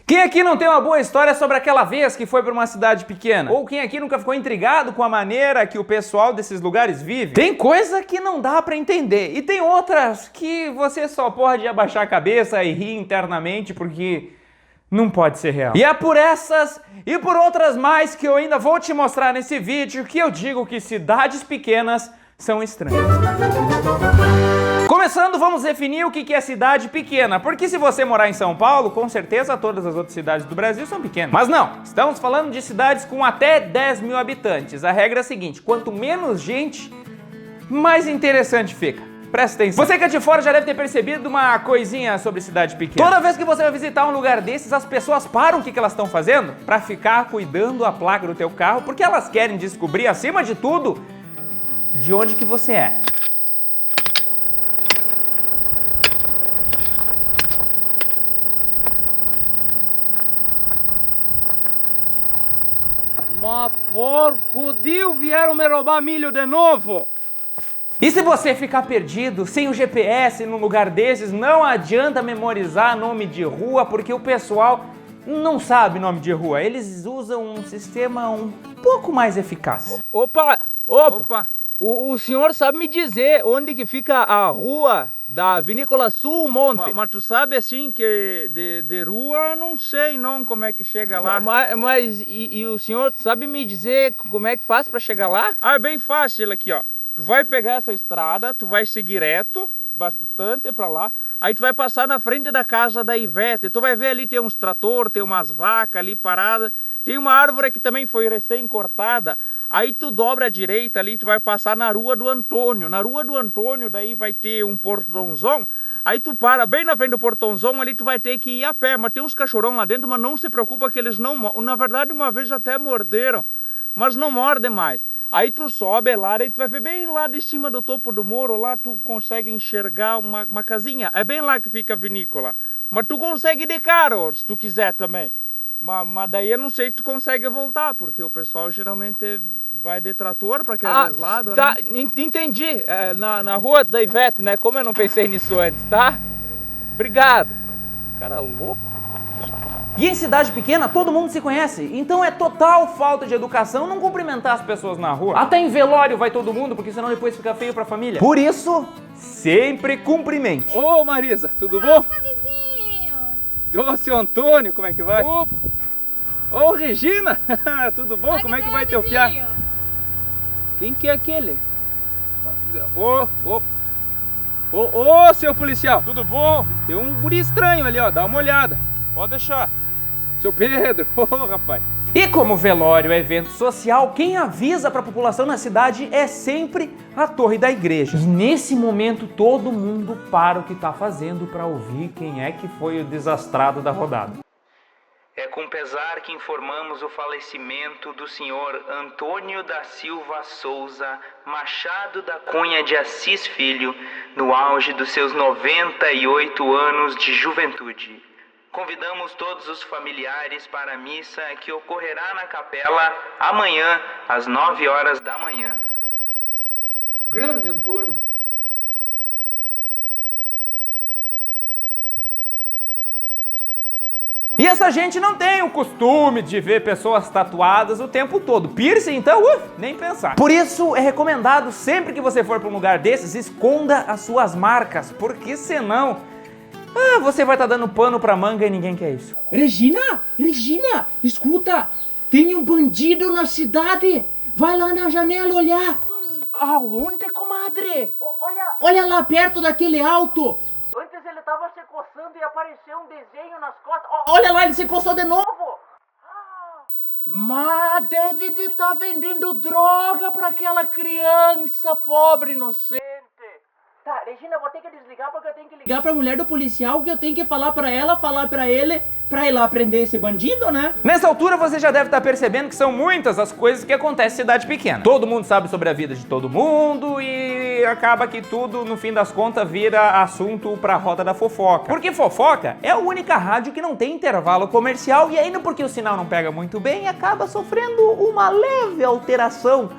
Quem aqui não tem uma boa história sobre aquela vez que foi para uma cidade pequena? Ou quem aqui nunca ficou intrigado com a maneira que o pessoal desses lugares vive? Tem coisa que não dá para entender e tem outras que você só pode abaixar a cabeça e rir internamente porque não pode ser real. E é por essas e por outras mais que eu ainda vou te mostrar nesse vídeo que eu digo que cidades pequenas são estranhas. Começando, vamos definir o que é cidade pequena, porque se você morar em São Paulo, com certeza todas as outras cidades do Brasil são pequenas. Mas não, estamos falando de cidades com até 10 mil habitantes. A regra é a seguinte, quanto menos gente, mais interessante fica. Presta atenção. Você que é de fora já deve ter percebido uma coisinha sobre cidade pequena. Toda vez que você vai visitar um lugar desses, as pessoas param o que elas estão fazendo? Pra ficar cuidando a placa do teu carro, porque elas querem descobrir, acima de tudo, de onde que você é. Mas porco Dio, vieram me roubar milho de novo! E se você ficar perdido, sem o GPS num lugar desses, não adianta memorizar nome de rua, porque o pessoal não sabe nome de rua. Eles usam um sistema um pouco mais eficaz. Opa! O senhor sabe me dizer onde que fica a rua da Vinícola Sul Monte? Mas tu sabe assim que de rua não sei não como é que chega lá. Mas o senhor sabe me dizer como é que faz para chegar lá? Ah, é bem fácil aqui, ó. Tu vai pegar essa estrada, tu vai seguir reto, bastante pra lá. Aí tu vai passar na frente da casa da Ivete. Tu vai ver ali tem uns trator, tem umas vacas ali paradas. Tem uma árvore que também foi recém cortada. Aí tu dobra à direita ali, tu vai passar na Rua do Antônio. Na Rua do Antônio, daí vai ter um portãozão. Aí tu para bem na frente do portãozão, ali tu vai ter que ir a pé. Mas tem uns cachorrão lá dentro, mas não se preocupa que eles não... Na verdade, uma vez até morderam, mas não mordem mais. Aí tu sobe lá, daí tu vai ver bem lá de cima do topo do morro, lá tu consegue enxergar uma casinha. É bem lá que fica a vinícola. Mas tu consegue ir de carro, se tu quiser também. Mas daí eu não sei se tu consegue voltar, porque o pessoal geralmente vai de trator para aqueles lados, tá, né? Entendi. É, na Rua da Ivete, né? Como eu não pensei nisso antes, tá? Obrigado. Cara louco. E em cidade pequena, todo mundo se conhece, então é total falta de educação não cumprimentar as pessoas na rua. Até em velório vai todo mundo, porque senão depois fica feio pra família. Por isso, sempre cumprimente. Ô Marisa, tudo bom? Opa, vizinho! Ô, seu Antônio, como é que vai? Opa! Ô, Regina, tudo bom? Como é que vai teu piá? vizinho? Quem que é aquele? Ô, seu policial, Tudo bom? tem um guri estranho ali, ó, dá uma olhada. Pode deixar. Seu Pedro, ô rapaz. E como velório é evento social, quem avisa pra população na cidade é sempre a torre da igreja. E nesse momento todo mundo para o que tá fazendo pra ouvir quem é que foi o desastrado da rodada. É com pesar que informamos o falecimento do senhor Antônio da Silva Souza Machado da Cunha de Assis Filho, no auge dos seus 98 anos de juventude. Convidamos todos os familiares para a missa que ocorrerá na capela amanhã, às 9 horas da manhã. Grande Antônio. E essa gente não tem o costume de ver pessoas tatuadas o tempo todo. Piercing, então, nem pensar. Por isso, é recomendado, sempre que você for para um lugar desses, esconda as suas marcas, porque senão, você vai estar dando pano pra manga e ninguém quer isso. Regina, escuta, tem um bandido na cidade. Vai lá na janela olhar. Aonde, comadre? Olha lá perto daquele alto. Antes ele tava se coçando e apareceu um desenho nas costas. Olha lá, ele se coçou de novo. Mas deve de estar vendendo droga pra aquela criança pobre, inocente. Tá, Regina, eu vou ter que desligar porque eu tenho que ligar pra mulher do policial, que eu tenho que falar pra ela, falar pra ele, pra ir lá prender esse bandido, né? Nessa altura você já deve estar percebendo que são muitas as coisas que acontecem em cidade pequena. Todo mundo sabe sobre a vida de todo mundo e acaba que tudo, no fim das contas, vira assunto pra roda da fofoca. Porque fofoca é a única rádio que não tem intervalo comercial e ainda porque o sinal não pega muito bem, acaba sofrendo uma leve alteração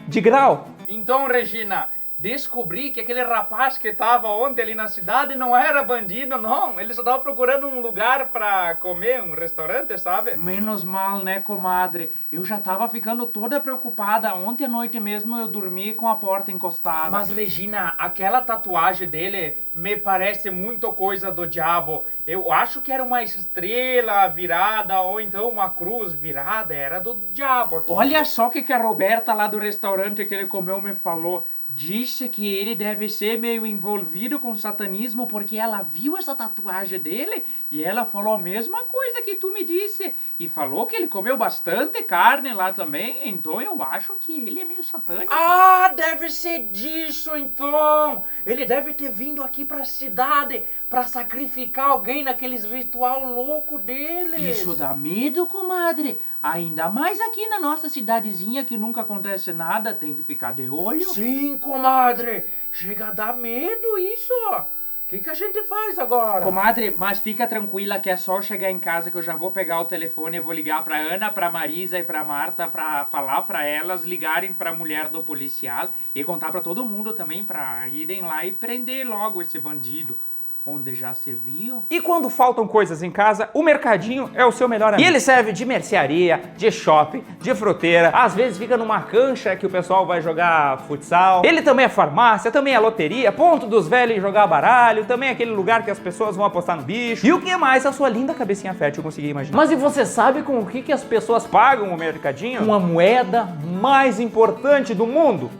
de grau. Então, Regina, descobri que aquele rapaz que tava ontem ali na cidade não era bandido, não. Ele só tava procurando um lugar pra comer, um restaurante, sabe? Menos mal, né, comadre? Eu já tava ficando toda preocupada. Ontem à noite mesmo eu dormi com a porta encostada. Mas, Regina, aquela tatuagem dele me parece muito coisa do diabo. Eu acho que era uma estrela virada ou então uma cruz virada. Era do diabo. Aqui. Olha só o que a Roberta lá do restaurante que ele comeu me falou. Disse que ele deve ser meio envolvido com satanismo porque ela viu essa tatuagem dele e ela falou a mesma coisa que tu me disse. E falou que ele comeu bastante carne lá também, então eu acho que ele é meio satânico. Ah, deve ser disso então. Ele deve ter vindo aqui pra cidade pra sacrificar alguém naqueles ritual louco deles. Isso dá medo, comadre. Ainda mais aqui na nossa cidadezinha que nunca acontece nada, tem que ficar de olho. Sim, comadre. Chega a dar medo isso. O que a gente faz agora? Comadre, mas fica tranquila que é só chegar em casa que eu já vou pegar o telefone e vou ligar pra Ana, pra Marisa e pra Marta pra falar pra elas ligarem pra mulher do policial e contar pra todo mundo também pra irem lá e prender logo esse bandido. Onde já se viu? E quando faltam coisas em casa, o mercadinho é o seu melhor amigo. E ele serve de mercearia, de shopping, de fruteira, às vezes fica numa cancha que o pessoal vai jogar futsal. Ele também é farmácia, também é loteria, ponto dos velhos jogar baralho, também é aquele lugar que as pessoas vão apostar no bicho. E o que mais a sua linda cabecinha fértil conseguir imaginar. Mas e você sabe com o que as pessoas pagam o mercadinho? Com a moeda mais importante do mundo?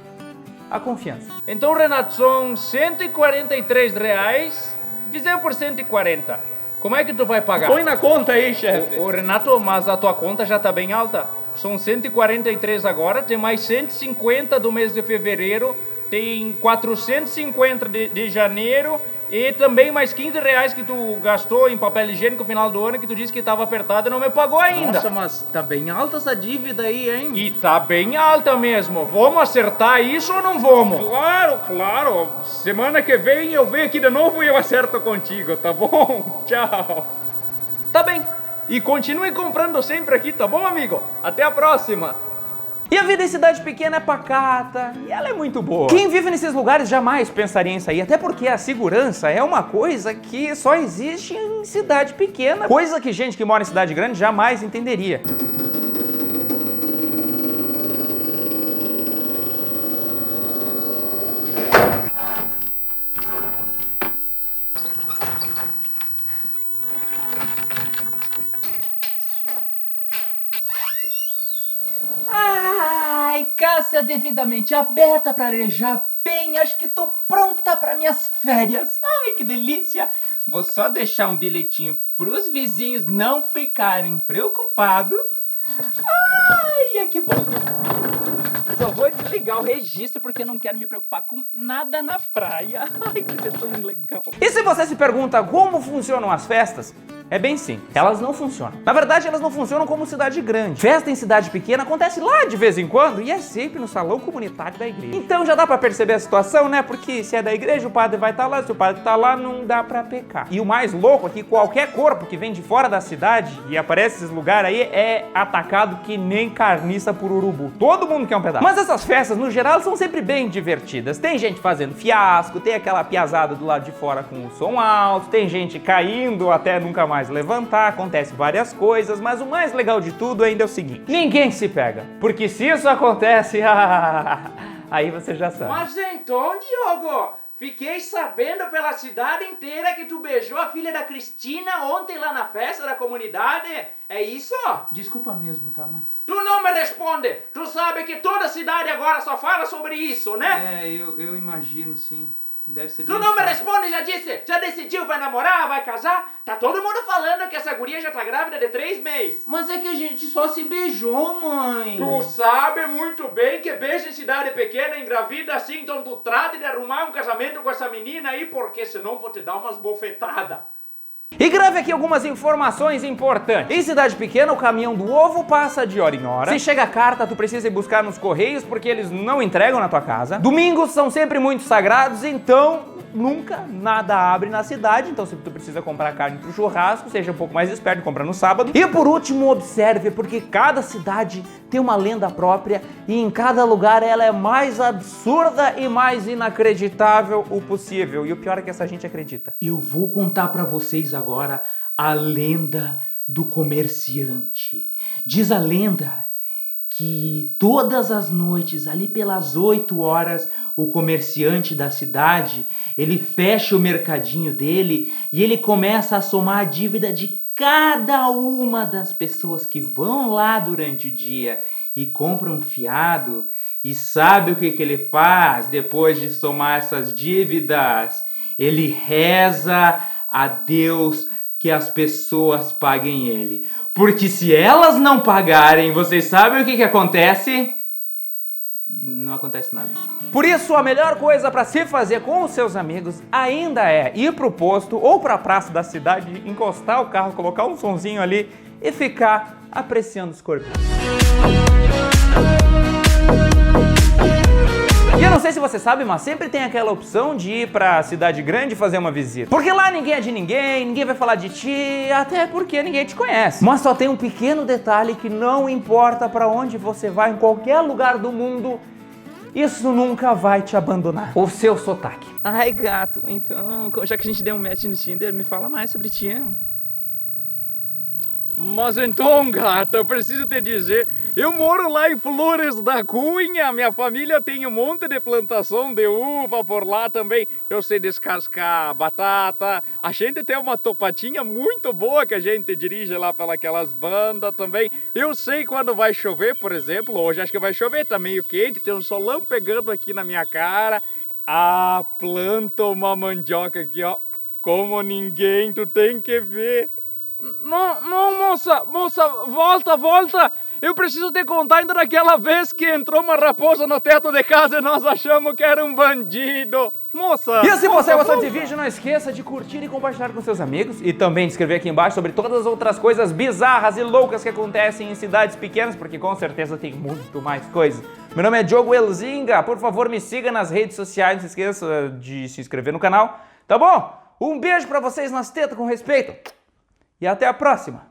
A confiança. Então, Renato, são R$143. Fizemos por 140. Como é que tu vai pagar? Põe na conta aí, chefe. Ô, Renato, mas a tua conta já tá bem alta. São 143 agora, tem mais 150 do mês de fevereiro, tem 450 de janeiro e também mais R$15 que tu gastou em papel higiênico no final do ano, que tu disse que estava apertado e não me pagou ainda. Nossa, mas tá bem alta essa dívida aí, hein? E tá bem alta mesmo. Vamos acertar isso ou não vamos? Claro, claro. Semana que vem eu venho aqui de novo e eu acerto contigo, tá bom? Tchau. Tá bem. E continue comprando sempre aqui, tá bom, amigo? Até a próxima. E a vida em cidade pequena é pacata e ela é muito boa. Quem vive nesses lugares jamais pensaria em sair, até porque a segurança é uma coisa que só existe em cidade pequena, coisa que gente que mora em cidade grande jamais entenderia. Casa devidamente aberta para arejar bem, acho que tô pronta para minhas férias. Ai, que delícia! Vou só deixar um bilhetinho pros vizinhos não ficarem preocupados. Ai, que bom! Só vou desligar o registro porque não quero me preocupar com nada na praia. Ai, que isso é tão legal. E se você se pergunta como funcionam as festas, é bem simples, elas não funcionam. Na verdade, elas não funcionam como cidade grande. Festa em cidade pequena acontece lá de vez em quando e é sempre no salão comunitário da igreja. Então já dá pra perceber a situação, né? Porque se é da igreja, o padre vai estar lá, se o padre tá lá, não dá pra pecar. E o mais louco é que qualquer corpo que vem de fora da cidade e aparece nesses lugares aí é atacado que nem carniça por urubu. Todo mundo quer um pedaço. Mas essas festas, no geral, são sempre bem divertidas. Tem gente fazendo fiasco, tem aquela piazada do lado de fora com o som alto, tem gente caindo até nunca mais levantar, acontece várias coisas, mas o mais legal de tudo ainda é o seguinte: ninguém se pega, porque se isso acontece, aí você já sabe. Mas então, Diogo, fiquei sabendo pela cidade inteira que tu beijou a filha da Cristina ontem lá na festa da comunidade. É isso? Desculpa mesmo, tá, mãe? Tu não me responde! Tu sabe que toda a cidade agora só fala sobre isso, né? É, eu imagino, sim. Deve ser. Tu não me responde, já disse? Já decidiu, vai namorar, vai casar? Tá todo mundo falando que essa guria já tá grávida de 3 meses. Mas é que a gente só se beijou, mãe. Tu sabe muito bem que beijo em cidade pequena engravida assim, então tu trata de arrumar um casamento com essa menina aí, porque senão vou te dar umas bofetadas. E grave aqui algumas informações importantes. Em cidade pequena, o caminhão do ovo passa de hora em hora. Se chega a carta, tu precisa ir buscar nos correios, porque eles não entregam na tua casa. Domingos são sempre muito sagrados, então nunca nada abre na cidade, então se tu precisa comprar carne pro churrasco, seja um pouco mais esperto e compra no sábado. E por último, observe, porque cada cidade tem uma lenda própria e em cada lugar ela é mais absurda e mais inacreditável o possível. E o pior é que essa gente acredita. Eu vou contar pra vocês agora a lenda do comerciante. Diz a lenda que todas as noites, ali pelas 8 horas, o comerciante da cidade, ele fecha o mercadinho dele e ele começa a somar a dívida de cada uma das pessoas que vão lá durante o dia e compram fiado. E sabe o que ele faz depois de somar essas dívidas? Ele reza a Deus que as pessoas paguem ele. Porque se elas não pagarem, vocês sabem o que acontece? Não acontece nada. Por isso, a melhor coisa para se fazer com os seus amigos ainda é ir pro posto ou pra praça da cidade, encostar o carro, colocar um sonzinho ali e ficar apreciando os corpos. E eu não sei se você sabe, mas sempre tem aquela opção de ir pra cidade grande fazer uma visita. Porque lá ninguém é de ninguém, ninguém vai falar de ti, até porque ninguém te conhece. Mas só tem um pequeno detalhe que não importa pra onde você vai, em qualquer lugar do mundo, isso nunca vai te abandonar. O seu sotaque. Ai, gato, então, já que a gente deu um match no Tinder, me fala mais sobre ti. Mas então, gata, eu preciso te dizer, eu moro lá em Flores da Cunha, minha família tem um monte de plantação de uva por lá também, eu sei descascar batata, a gente tem uma topatinha muito boa que a gente dirige lá pelas bandas também, eu sei quando vai chover, por exemplo, hoje acho que vai chover, tá meio quente, tem um solão pegando aqui na minha cara, planta uma mandioca aqui, ó, como ninguém, tu tem que ver. Não, moça, volta, eu preciso te contar ainda daquela vez que entrou uma raposa no teto de casa e nós achamos que era um bandido. Moça! E se você gostou desse vídeo, não esqueça de curtir e compartilhar com seus amigos e também de escrever aqui embaixo sobre todas as outras coisas bizarras e loucas que acontecem em cidades pequenas, porque com certeza tem muito mais coisa. Meu nome é Diogo Elzinga, por favor me siga nas redes sociais, não se esqueça de se inscrever no canal, tá bom? Um beijo pra vocês nas tetas com respeito e até a próxima!